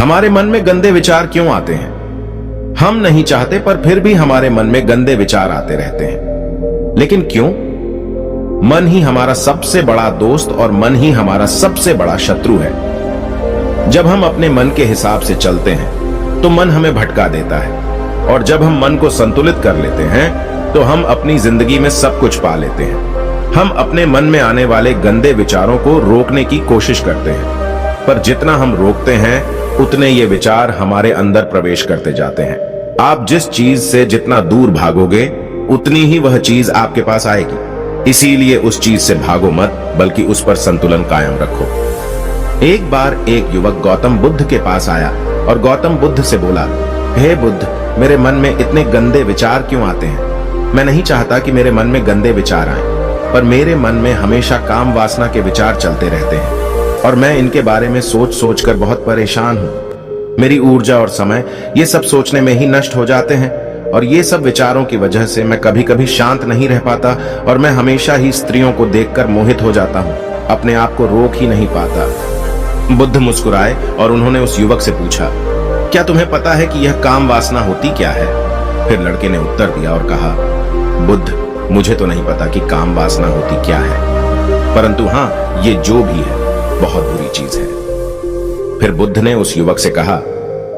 हमारे मन में गंदे विचार क्यों आते हैं? हम नहीं चाहते पर फिर भी हमारे मन में गंदे विचार आते रहते हैं। लेकिन क्यों? मन ही हमारा सबसे बड़ा दोस्त और मन ही हमारा सबसे बड़ा शत्रु है। जब हम अपने मन के हिसाब से चलते हैं तो मन हमें भटका देता है, और जब हम मन को संतुलित कर लेते हैं तो हम अपनी जिंदगी में सब कुछ पा लेते हैं। हम अपने मन में आने वाले गंदे विचारों को रोकने की कोशिश करते हैं, पर जितना हम रोकते हैं उतने ये विचार हमारे अंदर प्रवेश करते जाते हैं। आप जिस चीज से जितना दूर भागोगे उतनी ही वह चीज आपके पास आएगी। इसीलिए उस चीज से भागो मत, बल्कि उस पर संतुलन कायम रखो। एक बार एक युवक गौतम बुद्ध के पास आया और गौतम बुद्ध से बोला, हे बुद्ध, मेरे मन में इतने गंदे विचार क्यों आते हैं? मैं नहीं चाहता कि मेरे मन में गंदे विचार आएं, पर मेरे मन में हमेशा काम वासना के विचार चलते रहते हैं और मैं इनके बारे में सोच सोच कर बहुत परेशान हूँ। मेरी ऊर्जा और समय ये सब सोचने में ही नष्ट हो जाते हैं, और ये सब विचारों की वजह से मैं कभी कभी शांत नहीं रह पाता और मैं हमेशा ही स्त्रियों को देखकर मोहित हो जाता हूँ, अपने आप को रोक ही नहीं पाता। बुद्ध मुस्कुराए और उन्होंने उस युवक से पूछा, क्या तुम्हें पता है कि यह काम वासना होती क्या है? फिर लड़के ने उत्तर दिया और कहा, बुद्ध, मुझे तो नहीं पता कि काम वासना होती क्या है, परंतु हाँ, ये जो भी है बहुत बुरी चीज है। फिर बुद्ध ने उस युवक से कहा,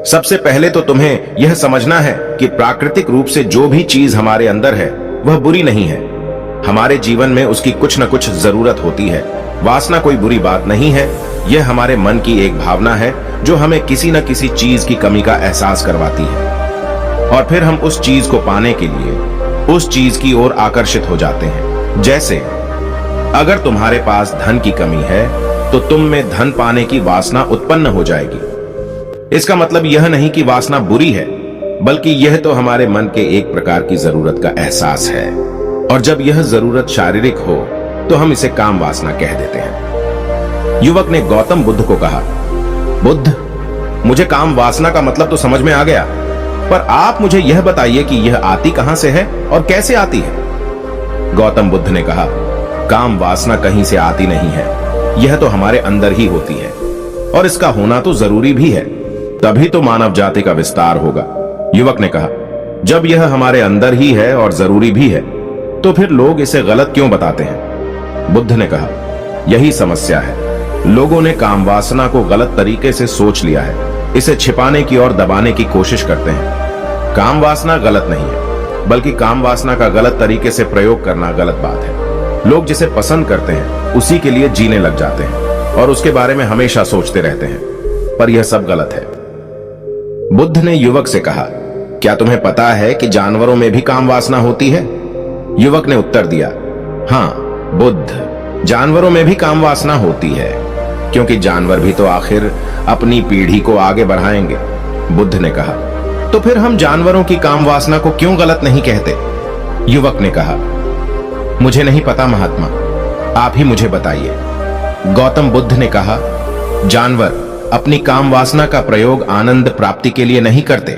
सबसे पहले तो तुम्हें यह समझना है कि प्राकृतिक रूप से जो भी चीज हमारे अंदर है वह बुरी नहीं है। हमारे जीवन में उसकी कुछ न कुछ जरूरत होती है। वासना कोई बुरी बात नहीं है, यह हमारे मन की एक भावना है जो हमें किसी न किसी चीज की कमी का एहसास करवाती है, और फिर हम उस चीज को पाने के लिए उस चीज की ओर आकर्षित हो जाते हैं। जैसे अगर तुम्हारे पास धन की कमी है तो तुम में धन पाने की वासना उत्पन्न हो जाएगी। इसका मतलब यह नहीं कि वासना बुरी है, बल्कि यह तो हमारे मन के एक प्रकार की जरूरत का एहसास है, और जब यह जरूरत शारीरिक हो तो हम इसे काम वासना कह देते हैं। युवक ने गौतम बुद्ध को कहा, बुद्ध, मुझे काम वासना का मतलब तो समझ में आ गया, पर आप मुझे यह बताइए कि यह आती कहां से है और कैसे आती है? गौतम बुद्ध ने कहा, काम वासना कहीं से आती नहीं है, यह तो हमारे अंदर ही होती है, और इसका होना तो जरूरी भी है, तभी तो मानव जाति का विस्तार होगा। युवक ने कहा, जब यह हमारे अंदर ही है और जरूरी भी है तो फिर लोग इसे गलत क्यों बताते हैं? बुद्ध ने कहा, यही समस्या है। लोगों ने काम वासना को गलत तरीके से सोच लिया है, इसे छिपाने की और दबाने की कोशिश करते हैं। काम वासना गलत नहीं है, बल्कि काम वासना का गलत तरीके से प्रयोग करना गलत बात है। लोग जिसे पसंद करते हैं उसी के लिए जीने लग जाते हैं और उसके बारे में हमेशा सोचते रहते हैं, पर यह सब गलत है। बुद्ध ने युवक से कहा, क्या तुम्हें पता है कि जानवरों में भी काम वासना होती है? युवक ने उत्तर दिया, हाँ बुद्ध, जानवरों में भी काम वासना होती है, क्योंकि जानवर भी तो आखिर अपनी पीढ़ी को आगे बढ़ाएंगे। बुद्ध ने कहा, तो फिर हम जानवरों की काम वासना को क्यों गलत नहीं कहते? युवक ने कहा, मुझे नहीं पता महात्मा, आप ही मुझे बताइए। गौतम बुद्ध ने कहा, जानवर अपनी काम वासना का प्रयोग आनंद प्राप्ति के लिए नहीं करते,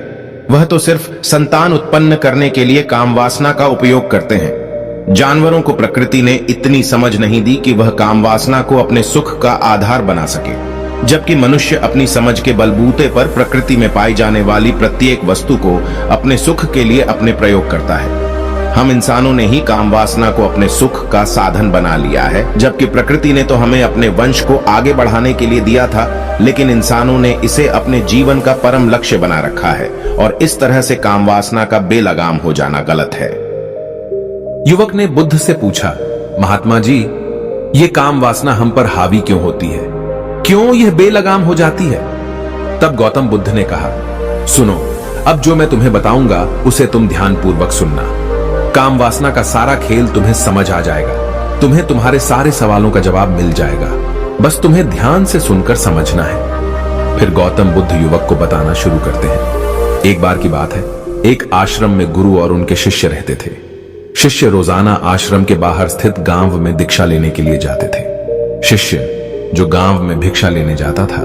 वह तो सिर्फ संतान उत्पन्न करने के लिए काम वासना का उपयोग करते हैं। जानवरों को प्रकृति ने इतनी समझ नहीं दी कि वह काम वासना को अपने सुख का आधार बना सके, जबकि मनुष्य अपनी समझ के बलबूते पर प्रकृति में पाई जाने वाली प्रत्येक वस्तु को अपने सुख के लिए अपने प्रयोग करता है। हम इंसानों ने ही काम वासना को अपने सुख का साधन बना लिया है, जबकि प्रकृति ने तो हमें अपने वंश को आगे बढ़ाने के लिए दिया था, लेकिन इंसानों ने इसे अपने जीवन का परम लक्ष्य बना रखा है, और इस तरह से काम वासना का बेलगाम हो जाना गलत है। युवक ने बुद्ध से पूछा, महात्मा जी, ये काम वासना हम पर हावी क्यों होती है? क्यों यह बेलगाम हो जाती है? तब गौतम बुद्ध ने कहा, सुनो, अब जो मैं तुम्हें बताऊंगा उसे तुम ध्यानपूर्वक सुनना। काम वासना का सारा खेल तुम्हें समझ आ जाएगा, तुम्हें तुम्हारे सारे सवालों का जवाब मिल जाएगा, बस तुम्हें ध्यान से सुनकर समझना है। फिर गौतम बुद्ध युवक को बताना शुरू करते हैं। एक बार की बात है, एक आश्रम में गुरु और उनके शिष्य रहते थे। शिष्य रोजाना आश्रम के बाहर स्थित गांव में दीक्षा लेने के लिए जाते थे। शिष्य जो गांव में भिक्षा लेने जाता था,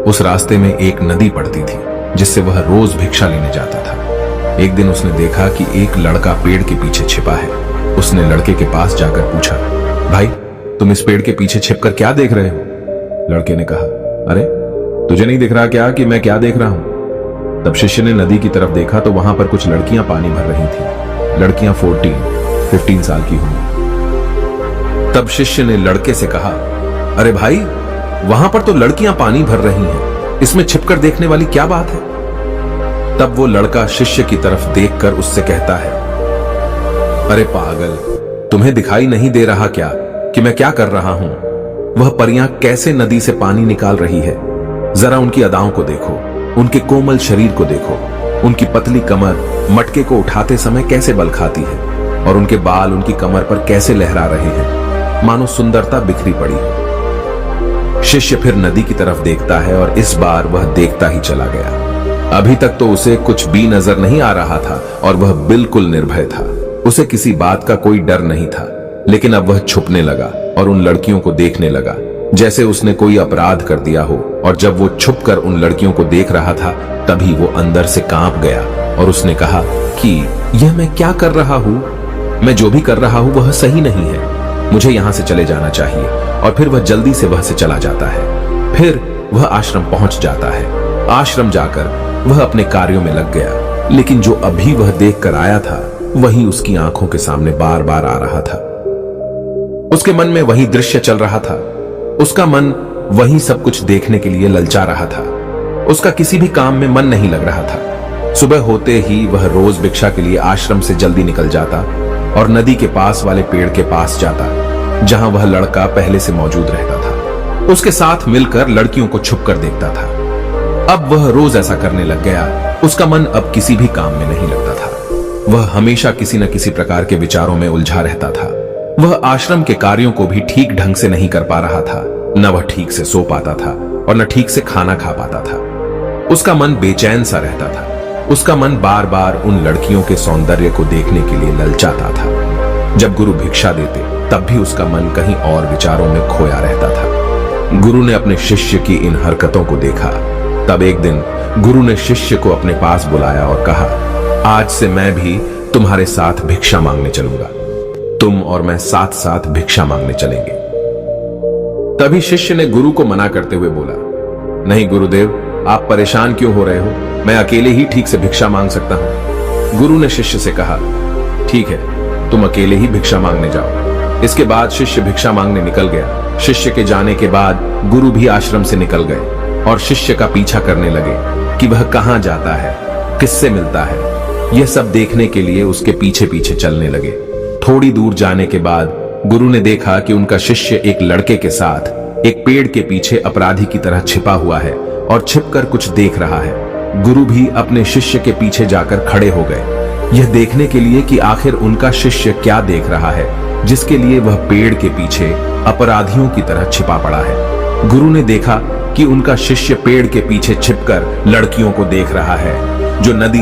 उस रास्ते में एक नदी पड़ती थी जिससे वह रोज भिक्षा लेने जाता था। एक दिन उसने देखा कि एक लड़का पेड़ के पीछे छिपा है। उसने लड़के के पास जाकर पूछा, भाई, तुम इस पेड़ के पीछे छिपकर क्या देख रहे हो? लड़के ने कहा, अरे तुझे नहीं दिख रहा क्या कि मैं क्या देख रहा हूं? तब शिष्य ने नदी की तरफ देखा तो वहां पर कुछ लड़कियां पानी भर रही थी। लड़कियां 15 साल की होंगी। तब शिष्य ने लड़के से कहा, अरे भाई, वहां पर तो लड़कियां पानी भर रही हैं, इसमें छिपकर देखने वाली क्या बात है? तब वो लड़का शिष्य की तरफ देखकर उससे कहता है, अरे पागल, तुम्हें दिखाई नहीं दे रहा क्या कि मैं क्या कर रहा हूं? वह परियां कैसे नदी से पानी निकाल रही है। जरा उनकी अदाओं को देखो, उनके कोमल शरीर को देखो, उनकी पतली कमर मटके को उठाते समय कैसे बल खाती है और उनके बाल उनकी कमर पर कैसे लहरा रहे हैं, मानो सुंदरता बिखरी पड़ी हो। शिष्य फिर नदी की तरफ देखता है और इस बार वह देखता ही चला गया। अभी तक तो उसे कुछ भी नजर नहीं आ रहा था और वह बिल्कुल निर्भय था। उसे किसी बात का कोई डर नहीं था, लेकिन अब वह छुपने लगा और उन लड़कियों को देखने लगा जैसे उसने कोई अपराध कर दिया हो। और जब वो छुपकर उन लड़कियों को देख रहा था तभी वो अंदर से कांप गया और उसने कहा कि यह मैं क्या कर रहा हूं? मैं जो भी कर रहा हूं वह सही नहीं है, मुझे यहां से चले जाना चाहिए। और फिर वह जल्दी से वहां से चला जाता है। फिर वह आश्रम पहुंच जाता है। आश्रम जाकर वह अपने कार्यों में लग गया, लेकिन जो अभी वह देख कर आया था वही उसकी आंखों के सामने बार बार आ रहा था। उसके मन में वही दृश्य चल रहा था। उसका मन वही सब कुछ देखने के लिए ललचा रहा था। उसका किसी भी काम में मन नहीं लग रहा था। सुबह होते ही वह रोज भिक्षा के लिए आश्रम से जल्दी निकल जाता और नदी के पास वाले पेड़ के पास जाता जहां वह लड़का पहले से मौजूद रहता था। उसके साथ मिलकर लड़कियों को छुपकर देखता था। अब वह रोज ऐसा करने लग गया। उसका मन अब किसी भी काम में नहीं लगता था। वह हमेशा किसी न किसी प्रकार के विचारों में उलझा रहता था। वह आश्रम के कार्यों को भी ठीक ढंग से नहीं कर पा रहा था। न वह ठीक से सो पाता था और न ठीक से खाना खा पाता था। उसका मन बेचैन सा रहता था। उसका मन बार बार उन लड़कियों के सौंदर्य को देखने के लिए ललचाता था। जब गुरु भिक्षा देते तब भी उसका मन कहीं और विचारों में खोया रहता था। गुरु ने अपने शिष्य की इन हरकतों को देखा। तब एक दिन गुरु ने शिष्य को अपने पास बुलाया और कहा, आज से मैं भी तुम्हारे साथ भिक्षा मांगने चलूंगा। तुम और मैं साथ साथ भिक्षा मांगने चलेंगे। तभी शिष्य ने गुरु को मना करते हुए बोला, नहीं गुरुदेव, आप परेशान क्यों हो रहे हो? मैं अकेले ही ठीक से भिक्षा मांग सकता हूं। गुरु ने शिष्य से कहा, ठीक है, तुम अकेले ही भिक्षा मांगने जाओ। इसके बाद शिष्य भिक्षा मांगने निकल गया। शिष्य के जाने के बाद गुरु भी आश्रम से निकल गए और शिष्य का पीछा करने लगे कि वह कहां जाता है, किससे मिलता है। यह सब देखने के लिए उसके पीछे पीछे चलने लगे। थोड़ी दूर जाने के बाद गुरु ने देखा कि उनका शिष्य एक लड़के के साथ एक पेड़ के पीछे अपराधी की तरह छिपा हुआ है और छिपकर कुछ देख रहा है। गुरु भी अपने शिष्य के पीछे जाकर खड़े हो गए, यह देखने के लिए कि आखिर उनका शिष्य क्या देख रहा है जिसके लिए वह पेड़ के पीछे अपराधियों की तरह छिपा पड़ा है। गुरु ने देखा कि उनका शिष्य पेड़ के पीछे छिपकर लड़कियों को देख रहा है जो नदी